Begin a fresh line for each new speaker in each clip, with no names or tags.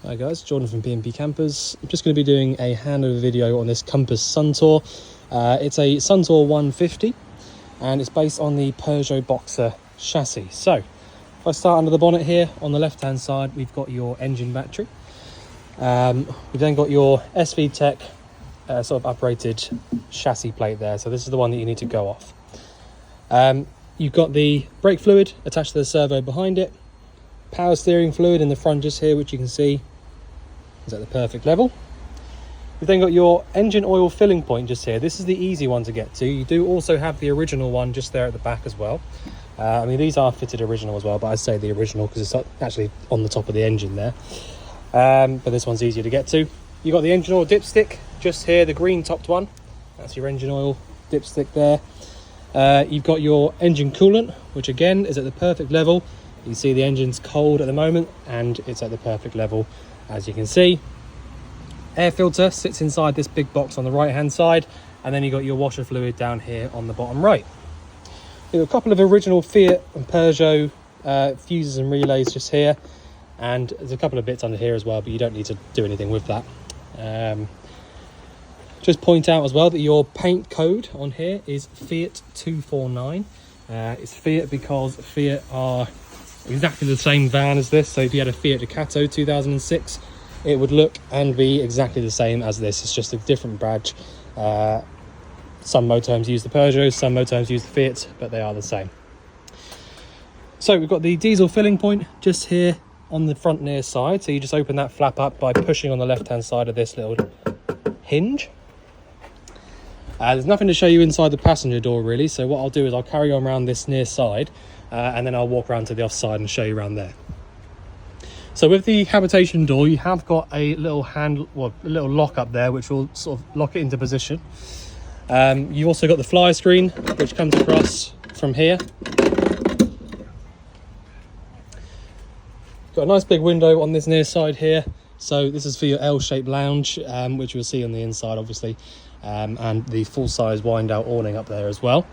Hi guys, Jordan from P&P Campers. I'm just going to be doing a handover video on this Compass Suntor. It's a Suntor 150 and it's based on the Peugeot Boxer chassis. So if I start under the bonnet here, on the left hand side we've got your engine battery. We've then got your SV Tech sort of uprated chassis plate there, so this is the one that you need to go off. You've got the brake fluid attached to the servo behind it, power steering fluid in the front just here, which you can see is at the perfect level. You've then got your engine oil filling point just here. This is the easy one to get to. You do also have the original one just there at the back as well. I mean, these are fitted original as well, but I say the original because it's actually on the top of the engine there. But this one's easier to get to. You've got the engine oil dipstick just here, the green topped one. That's your engine oil dipstick there. You've got your engine coolant, which again is at the perfect level. You can see the engine's cold at the moment and it's at the perfect level, as you can see. Air filter sits inside this big box on the right hand side, and then you've got your washer fluid down here on the bottom right. You've got a couple of original Fiat and Peugeot fuses and relays just here, and there's a couple of bits under here as well, but you don't need to do anything with that. Just point out as well that your paint code on here is Fiat 249. It's Fiat because Fiat are exactly the same van as this. So if you had a Fiat Ducato 2006, it would look and be exactly the same as this. It's just a different badge. Some motorhomes use the Peugeot, some motorhomes use the Fiat, but they are the same. So we've got the diesel filling point just here on the front near side. So you just open that flap up by pushing on the left hand side of this little hinge. There's nothing to show you inside the passenger door really, so what I'll do is I'll carry on around this near side and then I'll walk around to the offside and show you around there. So with the habitation door, you have got a little a little lock up there which will sort of lock it into position. You've also got the flyer screen which comes across from here. Got a nice big window on this near side here, so this is for your L-shaped lounge, which you'll see on the inside obviously, and the full-size wind-out awning up there as well.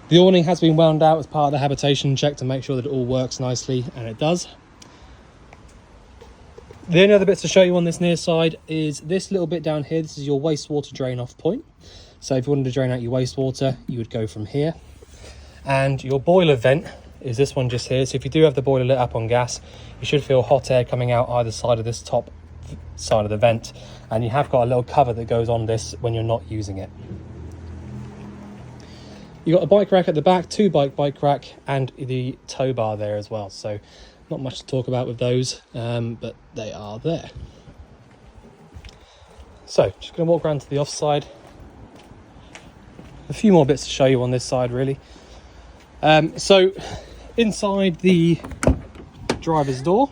The awning has been wound out as part of the habitation check to make sure that it all works nicely, and it does. The only other bits to show you on this near side is this little bit down here. This is your wastewater drain off point. So if you wanted to drain out your wastewater, you would go from here. And your boiler vent is this one just here. So if you do have the boiler lit up on gas, you should feel hot air coming out either side of this top side of the vent. And you have got a little cover that goes on this when you're not using it. You've got a bike rack at the back, two bike rack, and the tow bar there as well. So not much to talk about with those, but they are there. So just going to walk around to the off side. A few more bits to show you on this side really. So inside the driver's door,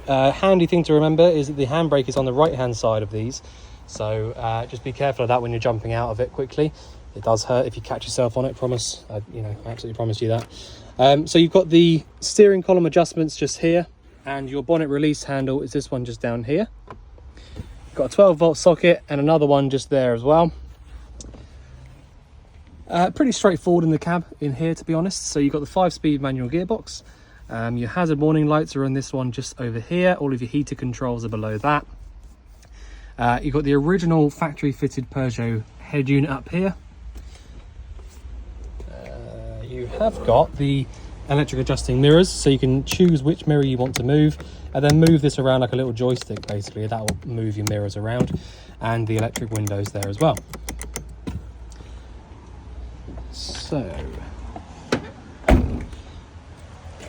handy thing to remember is that the handbrake is on the right hand side of these, so just be careful of that when you're jumping out of it quickly. It does hurt if you catch yourself on it, promise. I absolutely promise you that. So you've got the steering column adjustments just here, and your bonnet release handle is this one just down here. You've got a 12-volt socket and another one just there as well. Pretty straightforward in the cab in here, to be honest. So you've got the 5-speed manual gearbox. Your hazard warning lights are on this one just over here. All of your heater controls are below that. You've got the original factory fitted Peugeot head unit up here. You have got the electric adjusting mirrors, so you can choose which mirror you want to move and then move this around like a little joystick basically. That will move your mirrors around, and the electric windows there as well. So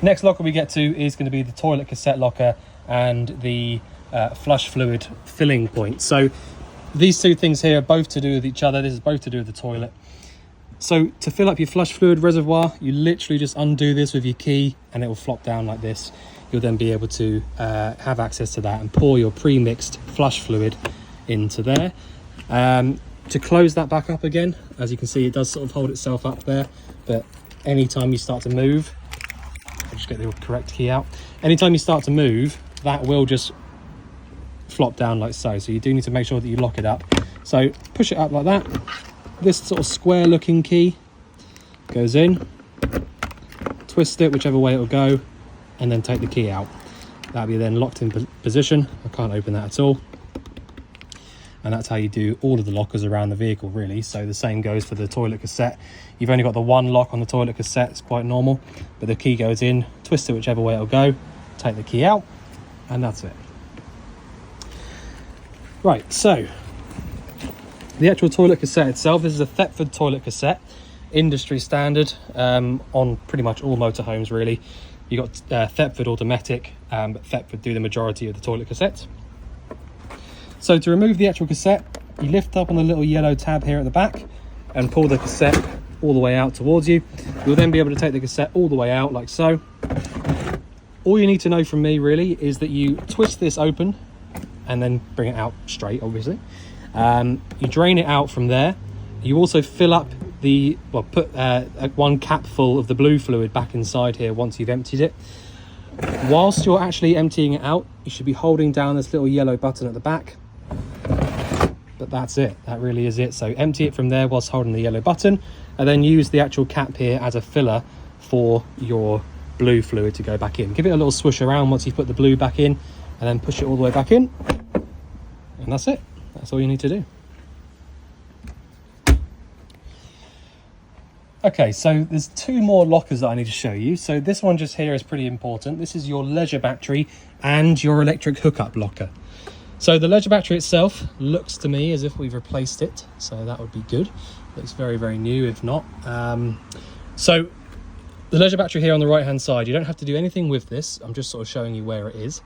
next locker we get to is going to be the toilet cassette locker and the flush fluid filling point. So these two things here are both to do with each other. This is both to do with the toilet. So to fill up your flush fluid reservoir, you literally just undo this with your key and it will flop down like this. You'll then be able to have access to that and pour your pre-mixed flush fluid into there. To close that back up again, as you can see, it does sort of hold itself up there, but anytime you start to move, I'll just get the correct key out. Anytime you start to move, that will just flop down like so. So you do need to make sure that you lock it up. So push it up like that. This sort of square looking key goes in, twist it whichever way it will go, and then take the key out. That'll be then locked in position. I can't open that at all. And that's how you do all of the lockers around the vehicle, really. So the same goes for the toilet cassette. You've only got the one lock on the toilet cassette, it's quite normal, but the key goes in, twist it whichever way it'll go, take the key out, and that's it. Right, so the actual toilet cassette itself, this is a Thetford toilet cassette, industry standard on pretty much all motorhomes, really. You got Thetford automatic, but Thetford do the majority of the toilet cassettes. So to remove the actual cassette, you lift up on the little yellow tab here at the back and pull the cassette all the way out towards you. You'll then be able to take the cassette all the way out like so. All you need to know from me really is that you twist this open and then bring it out straight, obviously. You drain it out from there. You also fill up the, well, put one cap full of the blue fluid back inside here once you've emptied it. Whilst you're actually emptying it out, you should be holding down this little yellow button at the back. But that's it, that really is it. So empty it from there whilst holding the yellow button, and then use the actual cap here as a filler for your blue fluid to go back in. Give it a little swish around once you put the blue back in, and then push it all the way back in, and that's it. That's all you need to do. Okay, so there's two more lockers that I need to show you. So this one just here is pretty important. This is your leisure battery and your electric hookup locker. So the leisure battery itself looks to me as if we've replaced it, so that would be good. Looks very, very new if not. So the leisure battery here on the right hand side, you don't have to do anything with this. I'm just sort of showing you where it is.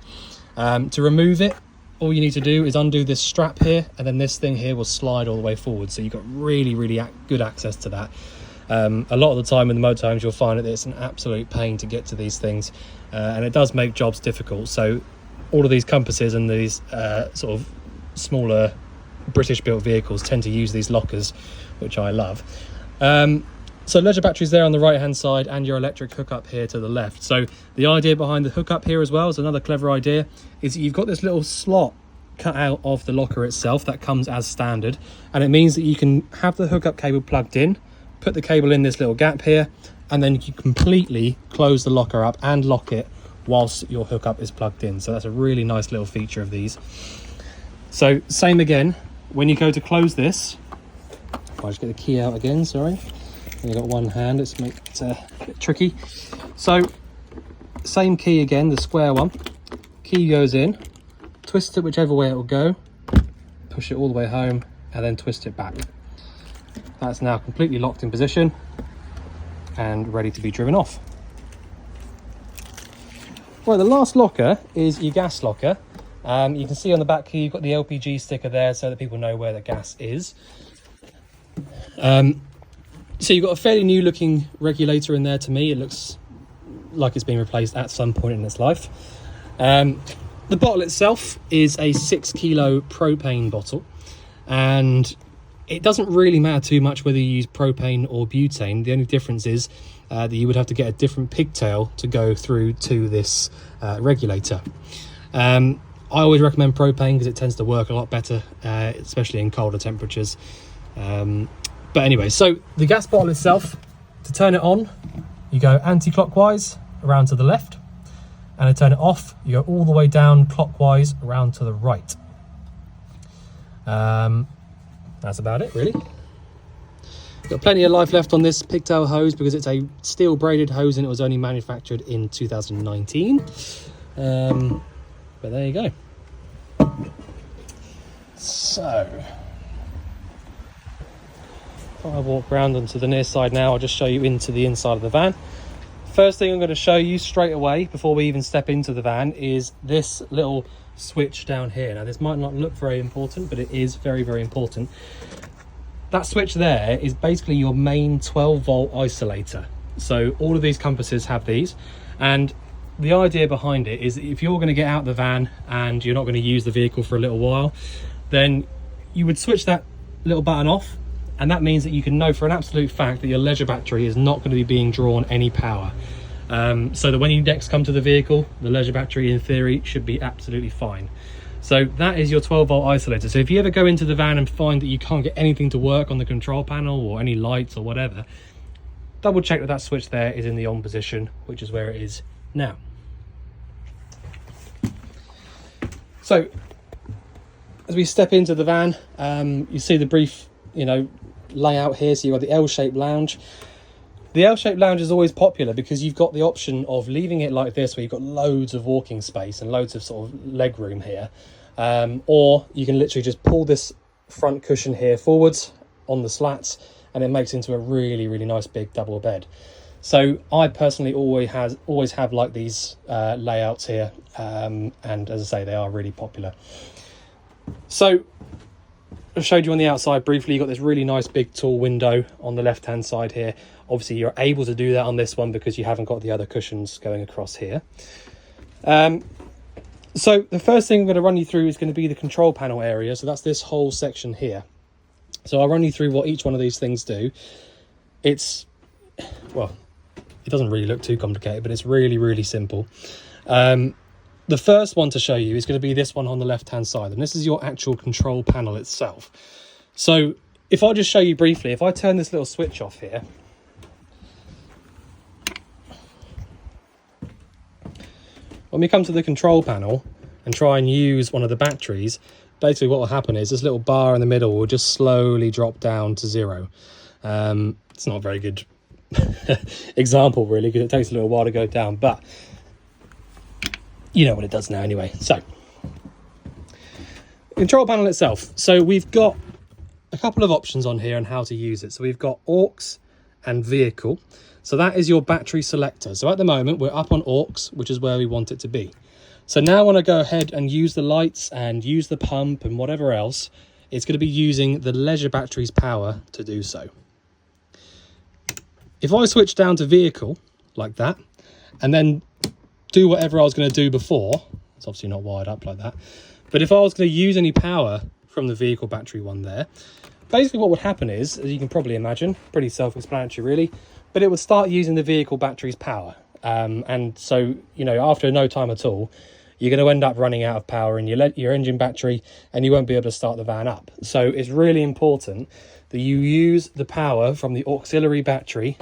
To remove it, all you need to do is undo this strap here, and then this thing here will slide all the way forward. So you've got really, really good access to that. A lot of the time in the motorhomes you'll find that it's an absolute pain to get to these things, and it does make jobs difficult. So all of these compasses and these sort of smaller British built vehicles tend to use these lockers, which I love. So leisure batteries there on the right hand side and your electric hookup here to the left. So the idea behind the hookup here as well is another clever idea, is that you've got this little slot cut out of the locker itself that comes as standard, and it means that you can have the hookup cable plugged in, put the cable in this little gap here, and then you completely close the locker up and lock it whilst your hookup is plugged in. So that's a really nice little feature of these. So same again, when you go to close this, I'll just get the key out again, sorry. Only got one hand, it's a bit tricky. So same key again, the square one. Key goes in, twist it whichever way it will go, push it all the way home, and then twist it back. That's now completely locked in position and ready to be driven off. Right, the last locker is your gas locker. You can see on the back here you've got the LPG sticker there so that people know where the gas is. So you've got a fairly new looking regulator in there. To me it looks like it's been replaced at some point in its life. The bottle itself is a 6 kilo propane bottle, and it doesn't really matter too much whether you use propane or butane. The only difference is that you would have to get a different pigtail to go through to this regulator. I always recommend propane because it tends to work a lot better, especially in colder temperatures. But anyway, so the gas bottle itself, to turn it on, you go anti-clockwise around to the left, and to turn it off, you go all the way down clockwise around to the right. That's about it, really. Got plenty of life left on this pigtail hose because it's a steel braided hose and it was only manufactured in 2019. But there you go. So if I walk around onto the near side now, I'll just show you into the inside of the van. First thing I'm going to show you straight away before we even step into the van is this little switch down here. Now this might not look very important, but it is very, very important. That switch there is basically your main 12-volt isolator. So all of these compasses have these, and the idea behind it is that if you're going to get out the van and you're not going to use the vehicle for a little while, then you would switch that little button off, and that means that you can know for an absolute fact that your leisure battery is not going to be being drawn any power. So that when you next come to the vehicle, the leisure battery in theory should be absolutely fine. So that is your 12-volt isolator. So if you ever go into the van and find that you can't get anything to work on the control panel or any lights or whatever, double check that that switch there is in the on position, which is where it is now. So as we step into the van, you see the brief, layout here. So you've got the L-shaped lounge. The L-shaped lounge is always popular because you've got the option of leaving it like this, where you've got loads of walking space and loads of sort of leg room here. Or you can literally just pull this front cushion here forwards on the slats, and it makes into a really, really nice big double bed. So I personally always have like these layouts here, and as I say, they are really popular. So I showed you on the outside briefly, you've got this really nice big tall window on the left hand side here. Obviously you're able to do that on this one because you haven't got the other cushions going across here. So the first thing I'm going to run you through is going to be the control panel area. So that's this whole section here. So I'll run you through what each one of these things do. It doesn't really look too complicated, but it's really, really simple. The first one to show you is going to be this one on the left hand side, and this is your actual control panel itself. So if I just show you briefly, if I turn this little switch off here, when we come to the control panel and try and use one of the batteries, basically what will happen is this little bar in the middle will just slowly drop down to 0. It's not a very good example really, because it takes a little while to go down, but you know what it does now anyway. So control panel itself, so we've got a couple of options on here on how to use it. So we've got aux and vehicle. So that is your battery selector. So at the moment we're up on aux, which is where we want it to be. So now when I go ahead and use the lights and use the pump and whatever else, it's going to be using the leisure battery's power to do so. If I switch down to vehicle like that, and then do whatever I was going to do before, it's obviously not wired up like that, but if I was going to use any power from the vehicle battery one there, basically what would happen is, as you can probably imagine, pretty self-explanatory really, but it would start using the vehicle battery's power. And so, after no time at all, you're going to end up running out of power in your engine battery, and you won't be able to start the van up. So it's really important that you use the power from the auxiliary battery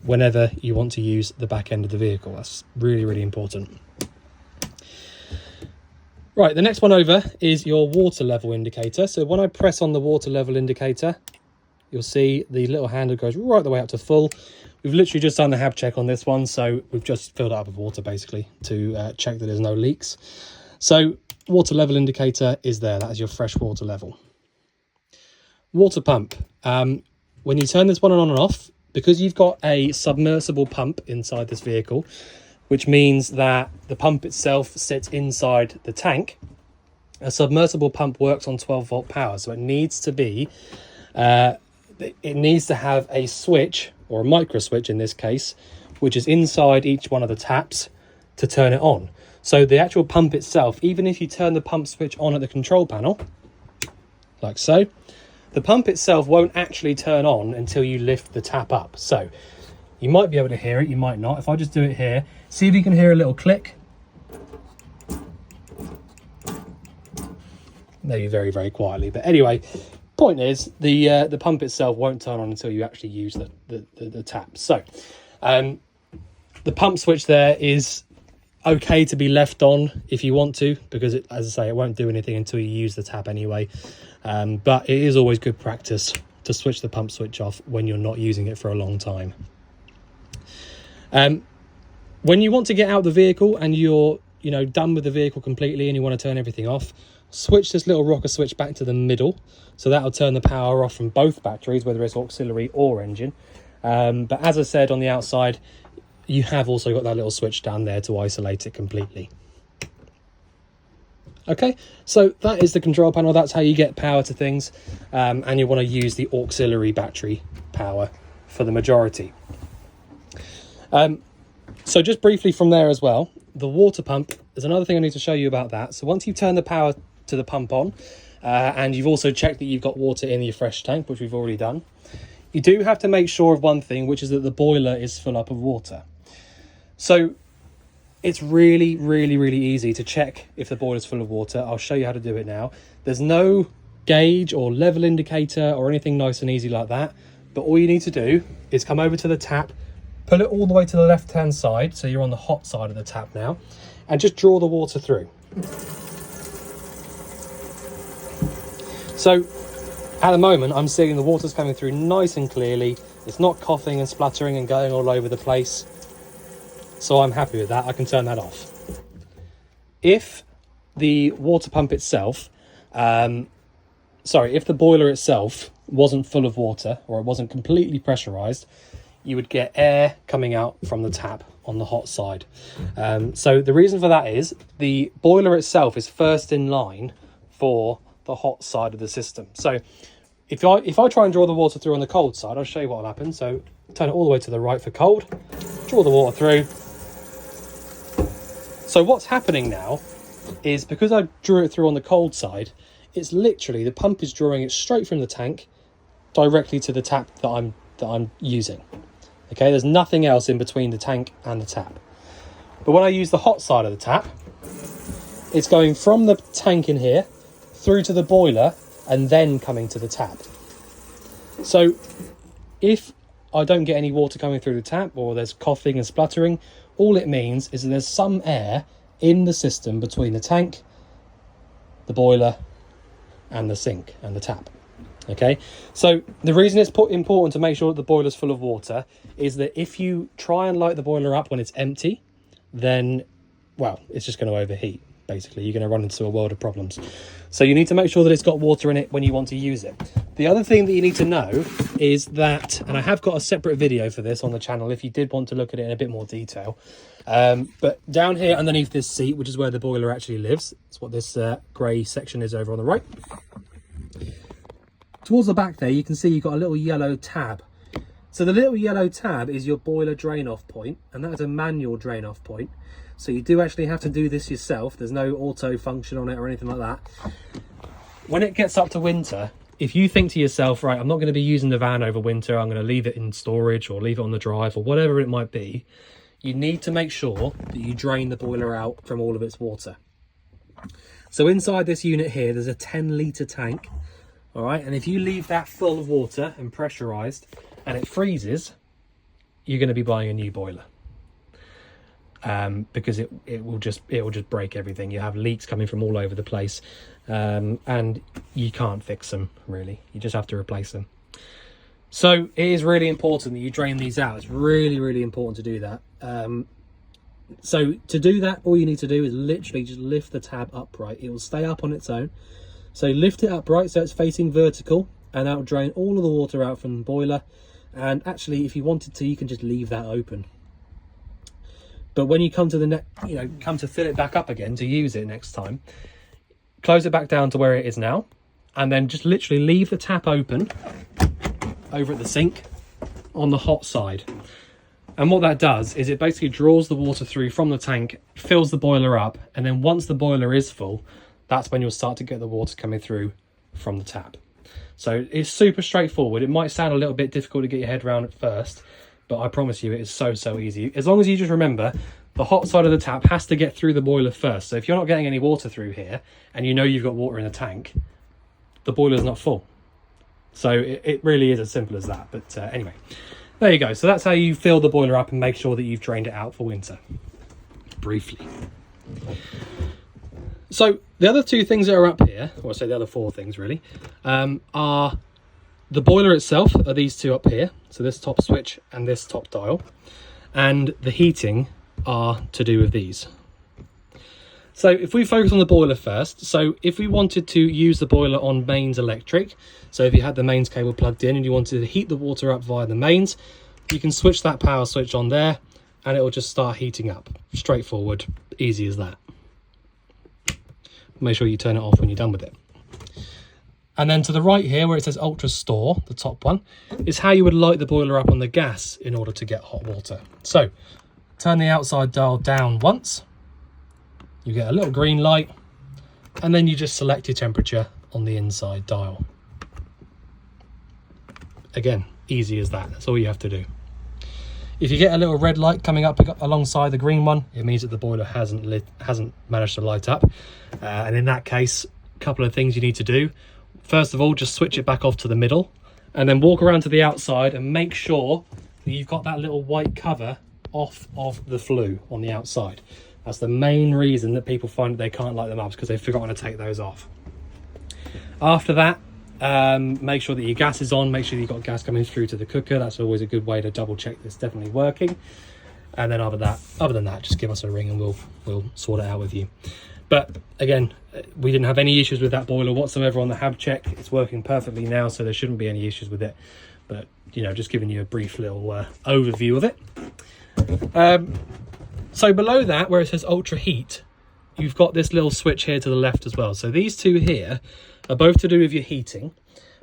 whenever you want to use the back end of the vehicle. That's really, really important. Right, the next one over is your water level indicator. So when I press on the water level indicator, you'll see the little handle goes right the way up to full. We've literally just done the hab check on this one, so we've just filled it up with water basically to check that there's no leaks. So water level indicator is there. That is your fresh water level. Water pump. When you turn this one on and off, because you've got a submersible pump inside this vehicle, which means that the pump itself sits inside the tank, a submersible pump works on 12-volt power. So it needs to have a switch, or a micro switch in this case, which is inside each one of the taps to turn it on. So the actual pump itself, even if you turn the pump switch on at the control panel, like so, the pump itself won't actually turn on until you lift the tap up. So you might be able to hear it, you might not. If I just do it here, see if you can hear a little click. Maybe very, very quietly. But anyway, point is the pump itself won't turn on until you actually use the tap. So the pump switch there is okay to be left on if you want to, because it, as I say, it won't do anything until you use the tap anyway. But it is always good practice to switch the pump switch off when you're not using it for a long time. When you want to get out the vehicle and you're done with the vehicle completely and you want to turn everything off, switch this little rocker switch back to the middle. So that'll turn the power off from both batteries, whether it's auxiliary or engine. But as I said, on the outside, you have also got that little switch down there to isolate it completely. Okay, so that is the control panel. That's how you get power to things, and you want to use the auxiliary battery power for the majority. So just briefly from there as well, the water pump, there's another thing I need to show you about that. So once you've turned the power to the pump on, and you've also checked that you've got water in your fresh tank, which we've already done, you do have to make sure of one thing, which is that the boiler is full up of water. So it's really, really, really easy to check if the boiler's full of water. I'll show you how to do it now. There's no gauge or level indicator or anything nice and easy like that. But all you need to do is come over to the tap, pull it all the way to the left-hand side, so you're on the hot side of the tap now, and just draw the water through. So at the moment, I'm seeing the water's coming through nice and clearly. It's not coughing and spluttering and going all over the place. So I'm happy with that. I can turn that off. If the water pump itself, if the boiler itself wasn't full of water, or it wasn't completely pressurized, you would get air coming out from the tap on the hot side. So the reason for that is the boiler itself is first in line for the hot side of the system. So if I try and draw the water through on the cold side, I'll show you what will happen. So turn it all the way to the right for cold, draw the water through. So what's happening now is, because I drew it through on the cold side, it's literally, the pump is drawing it straight from the tank directly to the tap that I'm using. Okay, there's nothing else in between the tank and the tap. But when I use the hot side of the tap, it's going from the tank in here through to the boiler and then coming to the tap. So if I don't get any water coming through the tap, or there's coughing and spluttering, all it means is that there's some air in the system between the tank, the boiler, and the sink and the tap. Okay, so the reason it's important to make sure that the boiler's full of water is that if you try and light the boiler up when it's empty, then, well, it's just going to overheat. Basically, you're going to run into a world of problems. So you need to make sure that it's got water in it when you want to use it. The other thing that you need to know is that, and I have got a separate video for this on the channel if you did want to look at it in a bit more detail, but down here underneath this seat, which is where the boiler actually lives, it's what this grey section is over on the right. Towards the back there, you can see you've got a little yellow tab. So the little yellow tab is your boiler drain off point, and that is a manual drain off point. So you do actually have to do this yourself. There's no auto function on it or anything like that. When it gets up to winter, if you think to yourself, right, I'm not going to be using the van over winter, I'm going to leave it in storage or leave it on the drive or whatever it might be, you need to make sure that you drain the boiler out from all of its water. So inside this unit here, there's a 10-litre tank. All right, and if you leave that full of water and pressurized and it freezes, you're going to be buying a new boiler, because it will just break everything. You have leaks coming from all over the place, and you can't fix them really. You just have to replace them. So it is really important that you drain these out. It's really, really important to do that. So to do that, all you need to do is literally just lift the tab upright. It will stay up on its own. So lift it upright so it's facing vertical, and that will drain all of the water out from the boiler. And actually, if you wanted to, you can just leave that open. But when you come to come to fill it back up again to use it next time, close it back down to where it is now, and then just literally leave the tap open over at the sink on the hot side. And what that does is it basically draws the water through from the tank, fills the boiler up, and then once the boiler is full, that's when you'll start to get the water coming through from the tap. So it's super straightforward. It might sound a little bit difficult to get your head around at first, but I promise you it is so easy. As long as you just remember, the hot side of the tap has to get through the boiler first. So if you're not getting any water through here, and you know you've got water in the tank, the boiler's not full. So it really is as simple as that. But anyway, there you go. So that's how you fill the boiler up and make sure that you've drained it out for winter. Briefly. So the other two things that are up here, or I say the other four things really, are the boiler itself, are these two up here. So this top switch and this top dial. And the heating are to do with these. So if we focus on the boiler first, so if we wanted to use the boiler on mains electric, so if you had the mains cable plugged in and you wanted to heat the water up via the mains, you can switch that power switch on there and it will just start heating up. Straightforward, easy as that. Make sure you turn it off when you're done with it. And then to the right here where it says Ultra Store, the top one, is how you would light the boiler up on the gas in order to get hot water. So turn the outside dial down once, you get a little green light, and then you just select your temperature on the inside dial. Again, easy as that. That's all you have to do. If you get a little red light coming up alongside the green one, it means that the boiler hasn't managed to light up. And in that case, a couple of things you need to do. First of all, just switch it back off to the middle, and then walk around to the outside and make sure that you've got that little white cover off of the flue on the outside. That's the main reason that people find that they can't light them up, because they've forgotten to take those off. After that, Make sure that your gas is on, make sure you've got gas coming through to the cooker. That's always a good way to double check that it's definitely working. And then other than that, just give us a ring and we'll sort it out with you. But again, we didn't have any issues with that boiler whatsoever on the hab check. It's working perfectly now, so there shouldn't be any issues with it. But, you know, just giving you a brief little overview of it. So below that, where it says ultra heat, you've got this little switch here to the left as well. So these two here are both to do with your heating,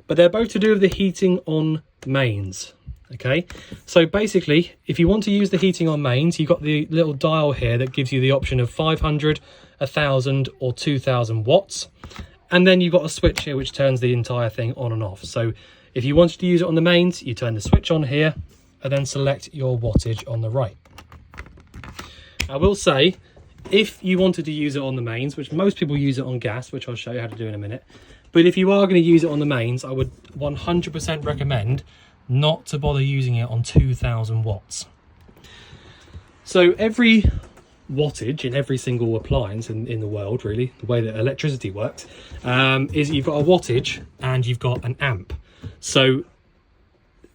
but they're both to do with the heating on mains. Okay, so basically, if you want to use the heating on mains, you've got the little dial here that gives you the option of 500, 1000 or 2000 watts. And then you've got a switch here which turns the entire thing on and off. So if you wanted to use it on the mains, you turn the switch on here and then select your wattage on the right. I will say, if you wanted to use it on the mains, which most people use it on gas, which I'll show you how to do in a minute, but if you are going to use it on the mains, I would 100% recommend not to bother using it on 2000 watts. So every wattage in every single appliance in the world, really, the way that electricity works, is you've got a wattage and you've got an amp. So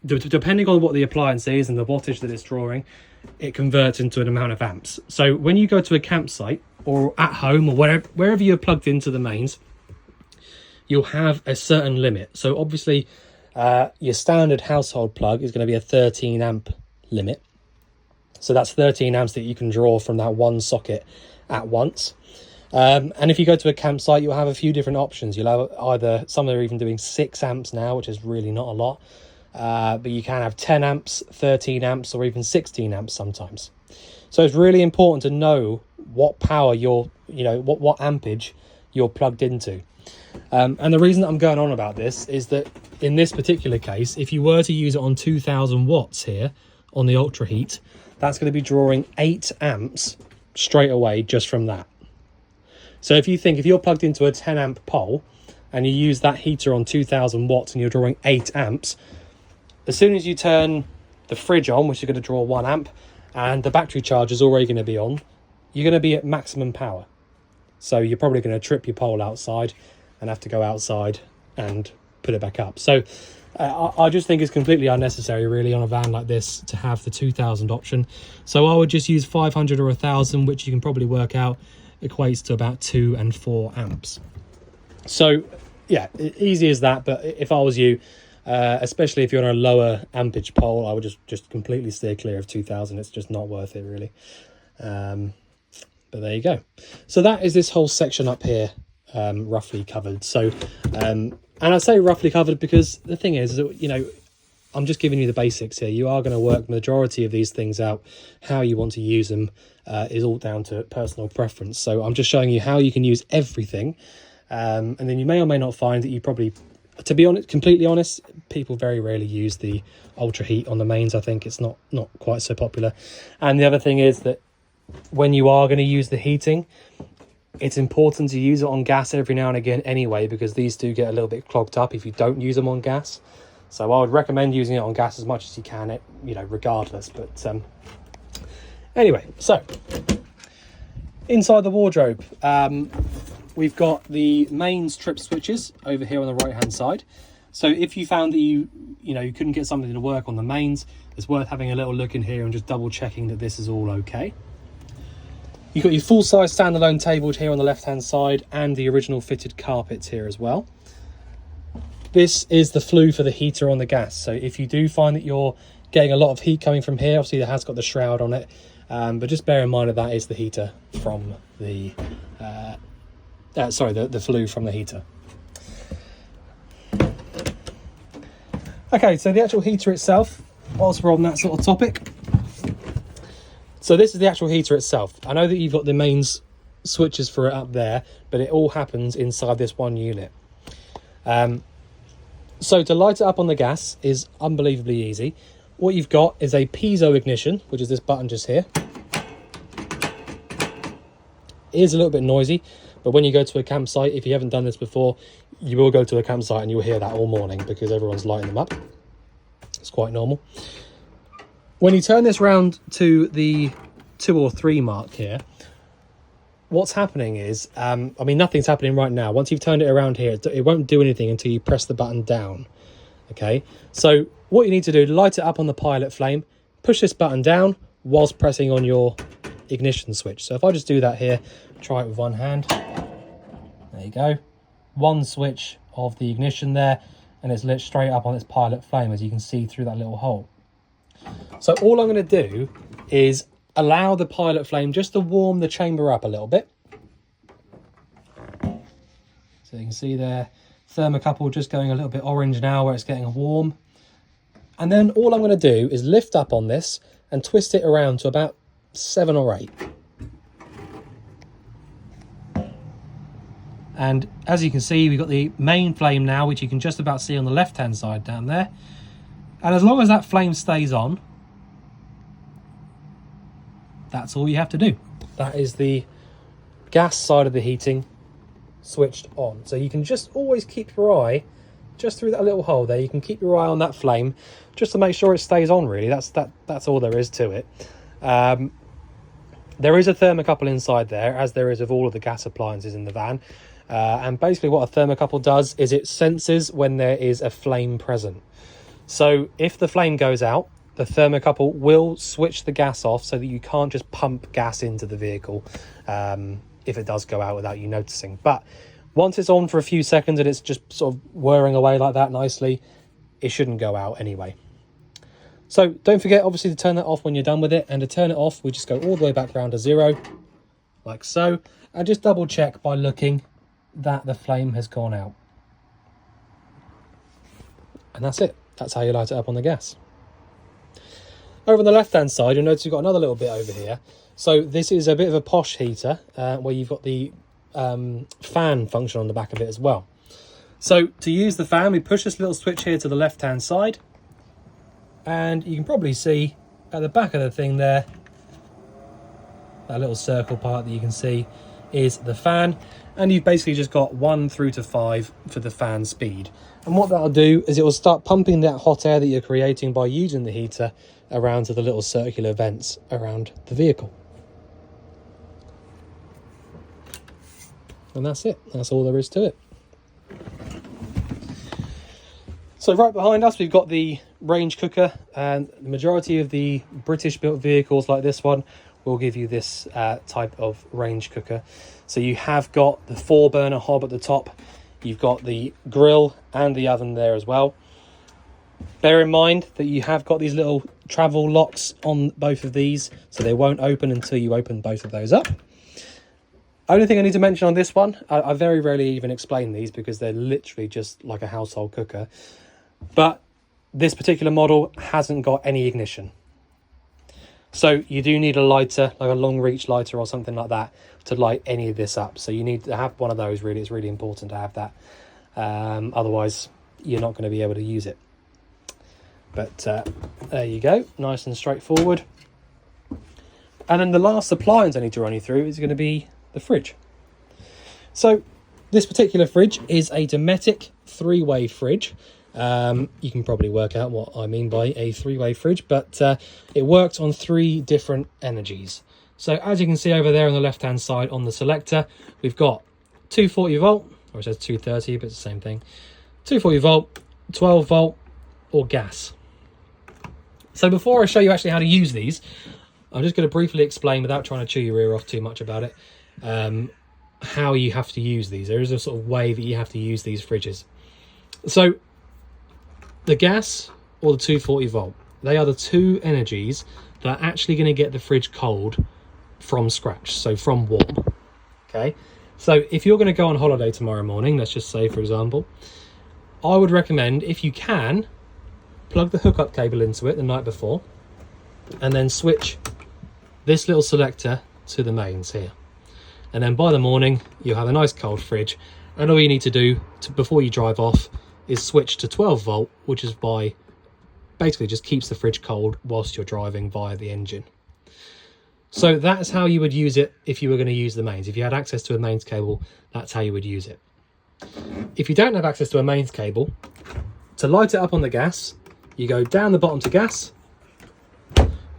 depending on what the appliance is and the wattage that it's drawing, it converts into an amount of amps. So when you go to a campsite or at home or wherever you're plugged into the mains, you'll have a certain limit. So obviously your standard household plug is going to be a 13 amp limit. So that's 13 amps that you can draw from that one socket at once. And if you go to a campsite, you'll have a few different options. You'll have either, some are even doing 6 amps now, which is really not a lot. But you can have 10 amps, 13 amps, or even 16 amps sometimes. So it's really important to know what power what ampage you're plugged into. And the reason that I'm going on about this is that in this particular case, if you were to use it on 2000 watts here on the ultra heat, that's going to be drawing 8 amps straight away just from that. So if you're plugged into a 10 amp pole and you use that heater on 2000 watts and you're drawing 8 amps, as soon as you turn the fridge on, which is going to draw 1 amp, and the battery charge is already going to be on, you're going to be at maximum power. So you're probably going to trip your pole outside and have to go outside and put it back up. So I just think it's completely unnecessary, really, on a van like this to have the 2000 option. So I would just use 500 or 1000, which you can probably work out equates to about 2 and 4 amps. So yeah, easy as that. But if I was you, especially if you're on a lower ampage pole, I would just completely steer clear of 2000. It's just not worth it, really. But there you go. So that is this whole section up here, roughly covered. So and I say roughly covered because the thing is that, you know, I'm just giving you the basics here. You are going to work majority of these things out. How you want to use them is all down to personal preference. So I'm just showing you how you can use everything. And then you may or may not find that you probably, to be honest, completely honest, people very rarely use the ultra heat on the mains. I think it's not quite so popular. And the other thing is that when you are going to use the heating, it's important to use it on gas every now and again anyway, because these do get a little bit clogged up if you don't use them on gas. So I would recommend using it on gas as much as you can, regardless. But anyway, so inside the wardrobe, we've got the mains trip switches over here on the right hand side. So if you found that you couldn't get something to work on the mains, it's worth having a little look in here and just double checking that this is all okay. You've got your full-size standalone table here on the left-hand side and the original fitted carpets here as well. This is the flue for the heater on the gas. So if you do find that you're getting a lot of heat coming from here, obviously it has got the shroud on it, but just bear in mind that is the heater from the, the flue from the heater. Okay, so the actual heater itself, whilst we're on that sort of topic, so this is the actual heater itself. I know that you've got the mains switches for it up there, but it all happens inside this one unit. So to light it up on the gas is unbelievably easy. What you've got is a piezo ignition, which is this button just here. It is a little bit noisy, but when you go to a campsite, if you haven't done this before, you will go to a campsite and you'll hear that all morning because everyone's lighting them up. It's quite normal. When you turn this round to the 2 or 3 mark here, what's happening is, I mean, nothing's happening right now. Once you've turned it around here, it won't do anything until you press the button down. Okay, so what you need to do, light it up on the pilot flame, push this button down whilst pressing on your ignition switch. So if I just do that here, try it with one hand. There you go. One switch of the ignition there, and it's lit straight up on its pilot flame, as you can see through that little hole. So all I'm going to do is allow the pilot flame just to warm the chamber up a little bit. So you can see there, thermocouple just going a little bit orange now where it's getting warm. And then all I'm going to do is lift up on this and twist it around to about 7 or 8. And as you can see, we've got the main flame now, which you can just about see on the left-hand side down there. And as long as that flame stays on, that's all you have to do. That is the gas side of the heating switched on. So you can just always keep your eye just through that little hole there. You can keep your eye on that flame just to make sure it stays on, really. That's all there is to it. There is a thermocouple inside there, as there is of all of the gas appliances in the van. And basically what a thermocouple does is it senses when there is a flame present. So if the flame goes out, the thermocouple will switch the gas off so that you can't just pump gas into the vehicle if it does go out without you noticing. But once it's on for a few seconds and it's just sort of whirring away like that nicely, it shouldn't go out anyway. So don't forget, obviously, to turn that off when you're done with it. And to turn it off, we just go all the way back round to 0, like so. And just double check by looking that the flame has gone out. And that's it. That's how you light it up on the gas. Over on the left-hand side, you'll notice you've got another little bit over here. So this is a bit of a posh heater where you've got the fan function on the back of it as well. So to use the fan, we push this little switch here to the left-hand side. And you can probably see at the back of the thing there, that little circle part that you can see is the fan. And you've basically just got 1 through to 5 for the fan speed. And what that'll do is it will start pumping that hot air that you're creating by using the heater around to the little circular vents around the vehicle. And that's it. That's all there is to it. So right behind us, we've got the range cooker, and the majority of the British built vehicles like this one will give you this type of range cooker. So you have got the 4-burner hob at the top. You've got the grill and the oven there as well. Bear in mind that you have got these little travel locks on both of these, so they won't open until you open both of those up. Only thing I need to mention on this one, I very rarely even explain these because they're literally just like a household cooker. But this particular model hasn't got any ignition. So you do need a lighter, like a long reach lighter or something like that, to light any of this up. So you need to have one of those, really. It's really important to have that. Otherwise, you're not going to be able to use it. But there you go, nice and straightforward. And then the last appliance I need to run you through is going to be the fridge. So this particular fridge is a Dometic 3-way fridge. You can probably work out what I mean by a 3-way fridge, but it works on 3 different energies. So as you can see over there on the left hand side on the selector, we've got 240 volt, or it says 230, but it's the same thing. 240 volt, 12 volt, or gas. So before I show you actually how to use these, I'm just going to briefly explain, without trying to chew your ear off too much about it, how you have to use these. There is a sort of way that you have to use these fridges. So the gas or the 240 volt, they are the 2 energies that are actually going to get the fridge cold from scratch, so from warm. Okay, so if you're going to go on holiday tomorrow morning, let's just say for example, I would recommend, if you can, plug the hookup cable into it the night before and then switch this little selector to the mains here, and then by the morning you'll have a nice cold fridge. And all you need to do before you drive off is switch to 12 volt, which is basically just keeps the fridge cold whilst you're driving via the engine. So that's how you would use it if you were going to use the mains. If you had access to a mains cable, that's how you would use it. If you don't have access to a mains cable, to light it up on the gas, you go down the bottom to gas,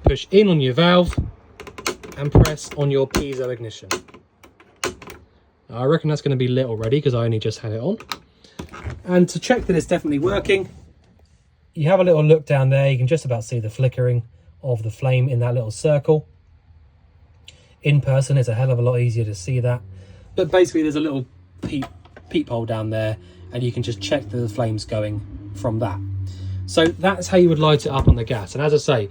push in on your valve and press on your piezo ignition. I reckon that's going to be lit already because I only just had it on. And to check that it's definitely working, you have a little look down there. You can just about see the flickering of the flame in that little circle. In person, it's a hell of a lot easier to see that. But basically, there's a little peephole down there, and you can just check that the flame's going from that. So that's how you would light it up on the gas. And as I say,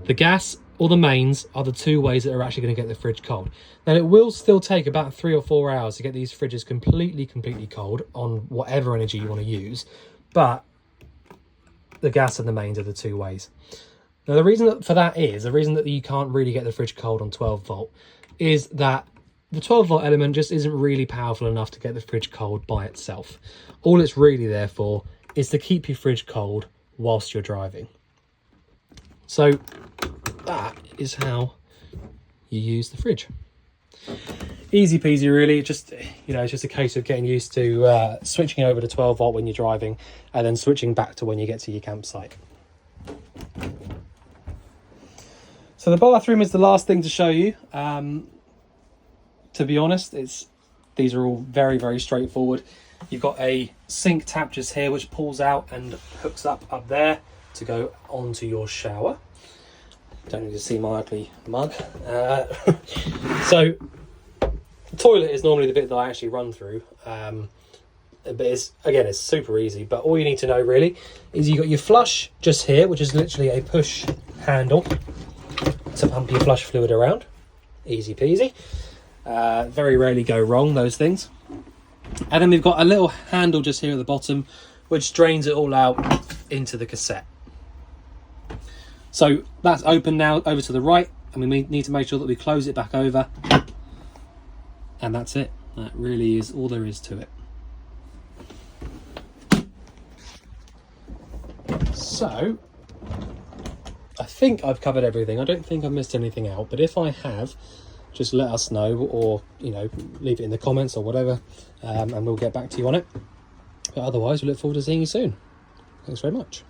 the gas or the mains are the two ways that are actually going to get the fridge cold. Now, it will still take about 3 or 4 hours to get these fridges completely cold on whatever energy you want to use. But the gas and the mains are the two ways. Now, the reason for that is, the reason that you can't really get the fridge cold on 12 volt is that the 12 volt element just isn't really powerful enough to get the fridge cold by itself. All it's really there for is to keep your fridge cold whilst you're driving. So that is how you use the fridge. Easy peasy, really. Just, you know, it's just a case of getting used to switching over to 12 volt when you're driving and then switching back to when you get to your campsite. So the bathroom is the last thing to show you. To be honest, these are all very, very straightforward. You've got a sink tap just here which pulls out and hooks up there to go onto your shower. Don't need to see my ugly mug. So the toilet is normally the bit that I actually run through. But it's super easy. But all you need to know really is you've got your flush just here, which is literally a push handle to pump your flush fluid around. Easy peasy. Very rarely go wrong, those things. And then we've got a little handle just here at the bottom which drains it all out into the cassette. So that's open now over to the right, and we need to make sure that we close it back over, and that's it. That really is all there is to it. So I think I've covered everything. I don't think I've missed anything out, but if I have, just let us know, or, you know, leave it in the comments or whatever, and we'll get back to you on it. But otherwise, we look forward to seeing you soon. Thanks very much.